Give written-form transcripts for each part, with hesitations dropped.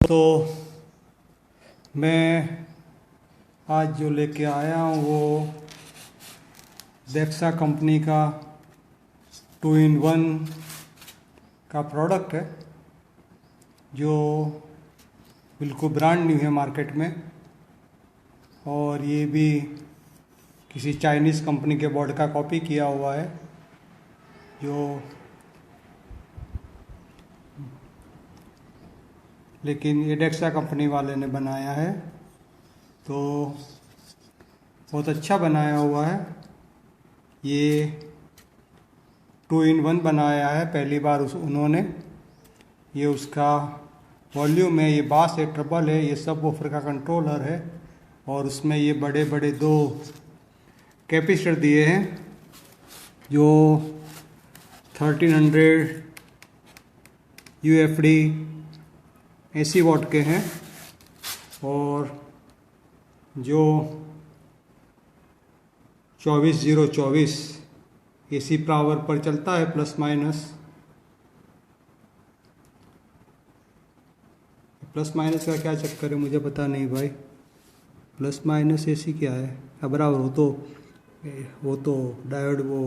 दोस्तों, मैं आज जो लेके आया हूँ वो डेक्सा कंपनी का 2-in-1 का प्रोडक्ट है जो बिल्कुल ब्रांड न्यू है मार्केट में। और ये भी किसी चाइनीज़ कंपनी के बोर्ड का कॉपी किया हुआ है जो लेकिन ये डेक्सा कंपनी वाले ने बनाया है, तो बहुत अच्छा बनाया हुआ है। ये 2-in-1 बनाया है पहली बार उन्होंने। ये उसका वॉल्यूम है, ये बास है, ट्रबल है, ये सब वूफर का कंट्रोलर है और उसमें ये बड़े बड़े दो कैपेसिटर दिए हैं जो 1300 UFD AC वाट के हैं और जो 24024 AC पावर पर चलता है प्लस माइनस का क्या चक्कर है मुझे पता नहीं भाई। प्लस माइनस AC क्या है बराबर, वो तो डायोड वो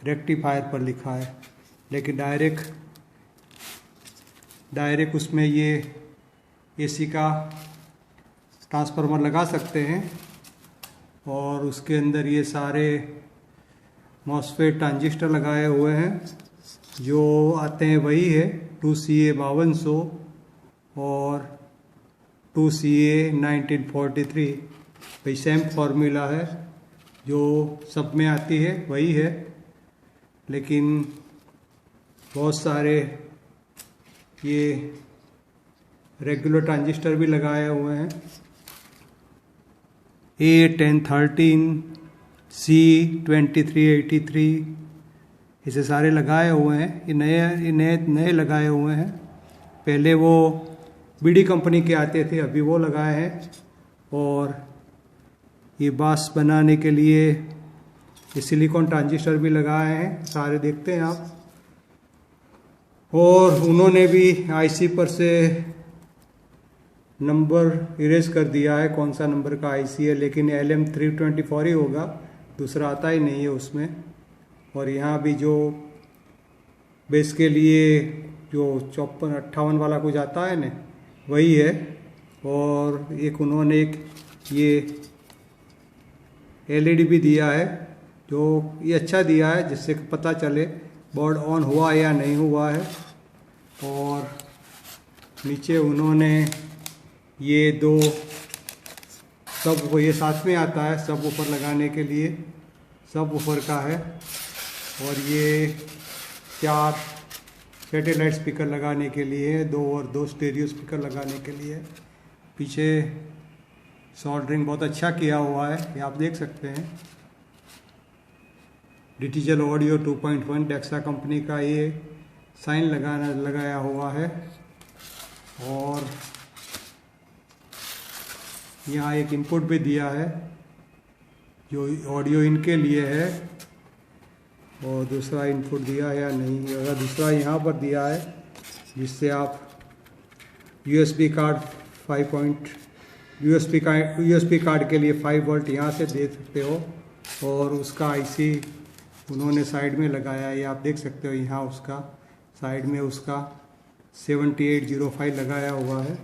रेक्टिफायर पर लिखा है, लेकिन डायरेक्ट उसमें ये AC का ट्रांसफार्मर लगा सकते हैं और उसके अंदर ये सारे मॉसफेट ट्रांजिस्टर लगाए हुए हैं। जो आते हैं वही है 2CA 5200 और 2CA 1943, भाई सेम फॉर्मूला है जो सब में आती है वही है, लेकिन बहुत सारे ये रेगुलर ट्रांजिस्टर भी लगाए हुए हैं। A1013 C2383 इसे सारे लगाए हुए हैं। ये नए लगाए हुए हैं। पहले वो BD कंपनी के आते थे, अभी वो लगाए हैं। और ये बास बनाने के लिए ये सिलिकॉन ट्रांजिस्टर भी लगाए हैं, सारे देखते हैं आप। और उन्होंने भी IC पर से नंबर इरेज कर दिया है, कौन सा नंबर का IC है, लेकिन LM324 ही होगा, दूसरा आता ही नहीं है उसमें। और यहाँ भी जो बेस के लिए जो 5458 वाला कुछ आता है ना वही है। और एक उन्होंने ये LED भी दिया है जो ये अच्छा दिया है, जिससे पता चले बोर्ड ऑन हुआ या नहीं हुआ है। और नीचे उन्होंने ये दो सब ये साथ में आता है, सब वूफर लगाने के लिए सब वूफर का है। और ये 4 सैटेलाइट स्पीकर लगाने के लिए, 2 स्टेरियो स्पीकर लगाने के लिए। पीछे सोल्डरिंग बहुत अच्छा किया हुआ है, ये आप देख सकते हैं। डिजिटल ऑडियो 2.1 डेक्सा कंपनी का ये साइन लगाया हुआ है। और यहाँ एक इनपुट भी दिया है जो ऑडियो इनके लिए है, और दूसरा इनपुट दिया है या नहीं, अगर दूसरा यहाँ पर दिया है जिससे आप USB कार्ड के लिए 5 वोल्ट यहाँ से दे सकते हो। और उसका IC उन्होंने साइड में लगाया है, ये आप देख सकते हो। यहाँ उसका साइड में उसका 7805 लगाया हुआ है।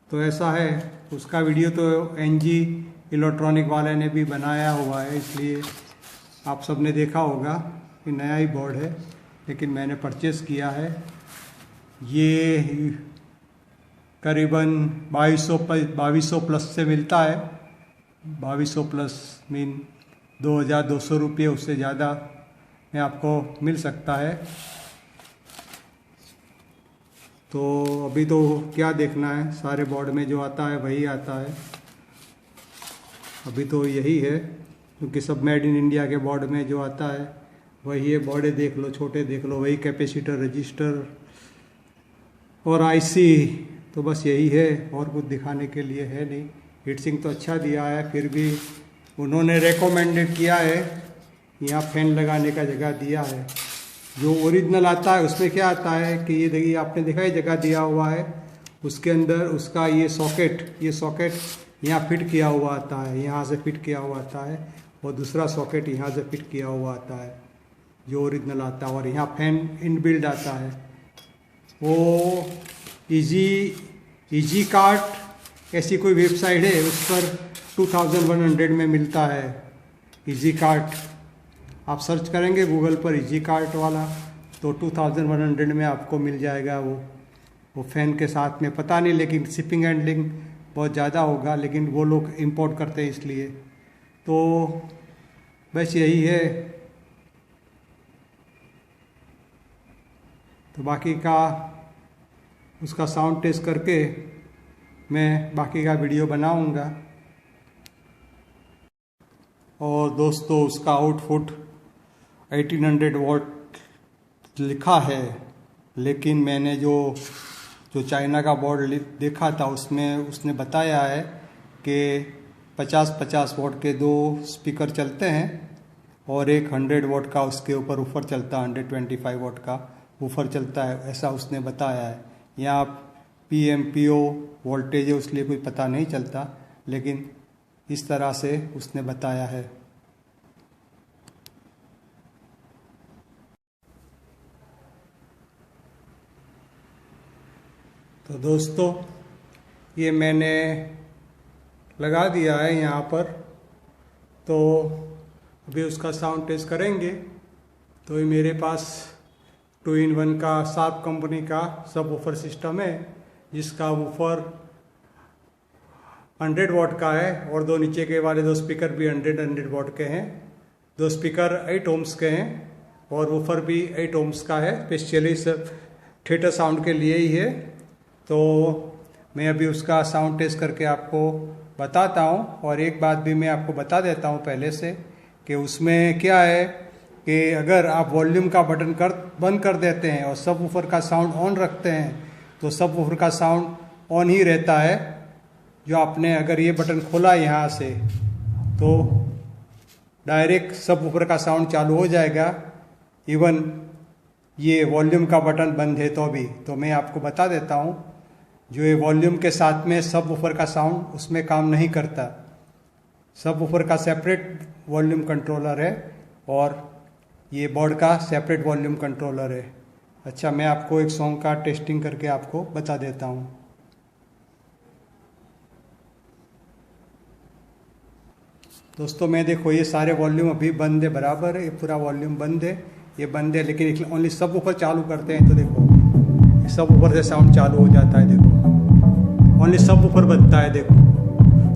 तो ऐसा है, उसका वीडियो तो NG इलेक्ट्रॉनिक वाले ने भी बनाया हुआ है, इसलिए आप सब ने देखा होगा कि नया ही बोर्ड है, लेकिन मैंने परचेस किया है। ये करीबन 2200 प्लस से मिलता है। 2200 प्लस मीन 2200 रुपये, उससे ज़्यादा में आपको मिल सकता है। तो अभी तो क्या देखना है, सारे बोर्ड में जो आता है वही आता है। अभी तो यही है, क्योंकि सब मेड इन इंडिया के बोर्ड में जो आता है वही है। बड़े देख लो, छोटे देख लो, वही कैपेसिटर, रजिस्टर और IC, तो बस यही है, और कुछ दिखाने के लिए है नहीं। हीटसिंक तो अच्छा दिया है, फिर भी उन्होंने रेकमेंडेड किया है यहाँ फैन लगाने का जगह दिया है, जो ओरिजिनल आता है उसमें क्या आता है कि ये देखिए आपने देखा ही जगह दिया हुआ है, उसके अंदर उसका ये सॉकेट यहाँ फिट किया हुआ आता है, यहाँ से फिट किया हुआ आता है, और दूसरा सॉकेट यहाँ से फिट किया हुआ आता है जो ओरिजिनल आता है, और यहाँ फैन इनबिल्ड आता है। वो इजी कार्ट ऐसी कोई वेबसाइट है, उस पर 2100 में मिलता है इजी कार्ट। आप सर्च करेंगे गूगल पर इजी कार्ट वाला तो 2100 में आपको मिल जाएगा वो फ़ैन के साथ में। पता नहीं, लेकिन शिपिंग हैंडलिंग बहुत ज़्यादा होगा, लेकिन वो लोग इंपोर्ट करते हैं इसलिए। तो बस यही है। तो बाकी का उसका साउंड टेस्ट करके मैं बाकी का वीडियो बनाऊंगा। और दोस्तों उसका आउटपुट 1800 वॉट लिखा है, लेकिन मैंने जो चाइना का बोर्ड देखा था उसमें उसने बताया है कि 50-50 वॉट के 2 स्पीकर चलते हैं और एक 100 वॉट का उसके ऊपर ऊपर चलता है, 125 वॉट का ऊपर चलता है, ऐसा उसने बताया है। यहाँ PMPO वोल्टेज है उसलिए कोई पता नहीं चलता, लेकिन इस तरह से उसने बताया है। तो दोस्तों ये मैंने लगा दिया है यहाँ पर, तो अभी उसका साउंड टेस्ट करेंगे। तो ये मेरे पास 2-in-1 का शार्प कंपनी का सब वूफर सिस्टम है, जिसका वूफर 100 वॉट का है और 2 नीचे के वाले 2 स्पीकर भी 100 वॉट के हैं। 2 स्पीकर 8 ohms के हैं और वूफर भी 8 ohms का है, स्पेशली थिएटर साउंड के लिए ही है। तो मैं अभी उसका साउंड टेस्ट करके आपको बताता हूँ। और एक बात भी मैं आपको बता देता हूँ पहले से कि उसमें क्या है कि अगर आप वॉल्यूम का बटन बंद कर देते हैं और सब वूफर का साउंड ऑन रखते हैं तो सब वूफर का साउंड ऑन ही रहता है। जो आपने अगर ये बटन खोला यहाँ से तो डायरेक्ट सब वूफर का साउंड चालू हो जाएगा, इवन ये वॉल्यूम का बटन बंद है तो भी। तो मैं आपको बता देता हूँ, जो ये वॉल्यूम के साथ में सब वूफर का साउंड उसमें काम नहीं करता। सब वूफर का सेपरेट वॉल्यूम कंट्रोलर है और ये बोर्ड का सेपरेट वॉल्यूम कंट्रोलर है। अच्छा, मैं आपको एक सॉन्ग का टेस्टिंग करके आपको बता देता हूँ। दोस्तों मैं देखो ये सारे वॉल्यूम अभी बंद है, बराबर है, ये पूरा वॉल्यूम बंद है, ये बंद है, लेकिन ओनली सब वूफर चालू करते हैं तो देखो सब वूफर से साउंड चालू हो जाता है। देखो ओनली सब वूफर बजता है। देखो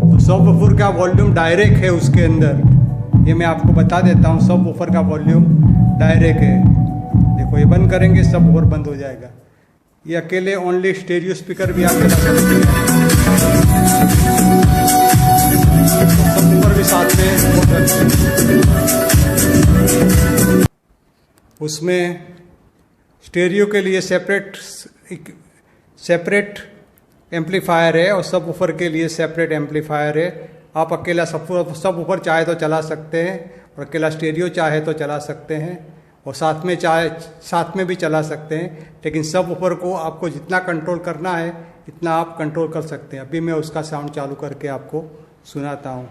तो सब वूफर का वॉल्यूम डायरेक्ट है उसके अंदर, ये मैं आपको बता देता हूँ। सब वूफर का वॉल्यूम डायरेक्ट है। देखो ये बंद करेंगे सब वूफर बंद हो जाएगा। ये अकेले ओनली स्टेरियो स्पीकर भी अकेला चलते हैं, सब वूफर भी साथ में। उसमें स्टेरियो के लिए सेपरेट एम्पलीफायर है और सब वूफर के लिए सेपरेट एम्पलीफायर है। आप अकेला सब वूफर चाहे तो चला सकते हैं और अकेला स्टेरियो चाहे तो चला सकते हैं और साथ में भी चला सकते हैं, लेकिन सब वूफर को आपको जितना कंट्रोल करना है इतना आप कंट्रोल कर सकते हैं। अभी मैं उसका साउंड चालू करके आपको सुनाता हूँ।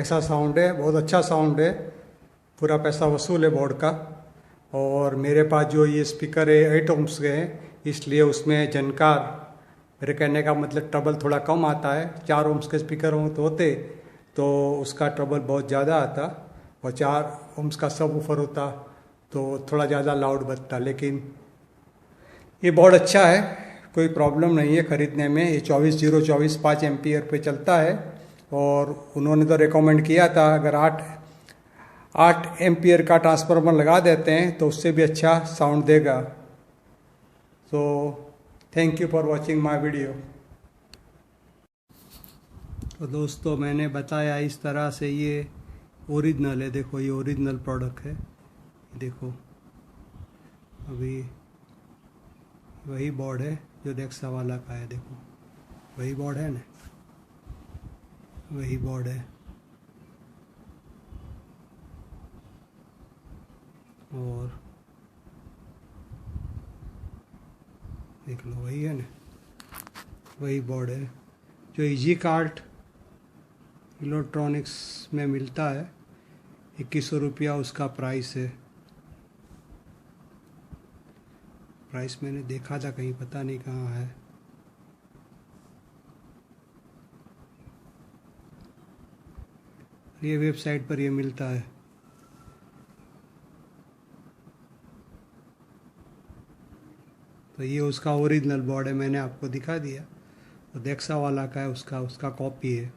कैसा साउंड है, बहुत अच्छा साउंड है, पूरा पैसा वसूल है बोर्ड का। और मेरे पास जो ये स्पीकर है 8 ohms के हैं, इसलिए उसमें झनकार, मेरे कहने का मतलब ट्रबल थोड़ा कम आता है। 4 ohms के स्पीकर होते तो उसका ट्रबल बहुत ज़्यादा आता, और 4 ohms का सब ऊपर होता तो थोड़ा ज़्यादा लाउड बजता। लेकिन ये बोर्ड अच्छा है, कोई प्रॉब्लम नहीं है ख़रीदने में। ये 24024 5 एम्पियर पे चलता है, और उन्होंने तो रिकमेंड किया था अगर 8 एम्पियर का ट्रांसफार्मर लगा देते हैं तो उससे भी अच्छा साउंड देगा। तो thank you for watching my video. तो दोस्तों, मैंने बताया इस तरह से ये ओरिजिनल है। देखो, ये ओरिजिनल प्रोडक्ट है। देखो, अभी वही बोर्ड है जो नेक्सा वाला का है। देखो, वही बोर्ड है ना, वही बोर्ड है। और देख लो, वही है ना, वही बोर्ड है जो इजी कार्ट इलेक्ट्रॉनिक्स में मिलता है। 2100 रुपया उसका प्राइस है। प्राइस मैंने देखा था कहीं, पता नहीं कहाँ है। ये वेबसाइट पर ये मिलता है। तो ये उसका ओरिजिनल बोर्ड है, मैंने आपको दिखा दिया। तो नेक्सा वाला का है, उसका कॉपी है।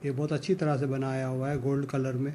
ये बहुत अच्छी तरह से बनाया हुआ है, गोल्ड कलर में।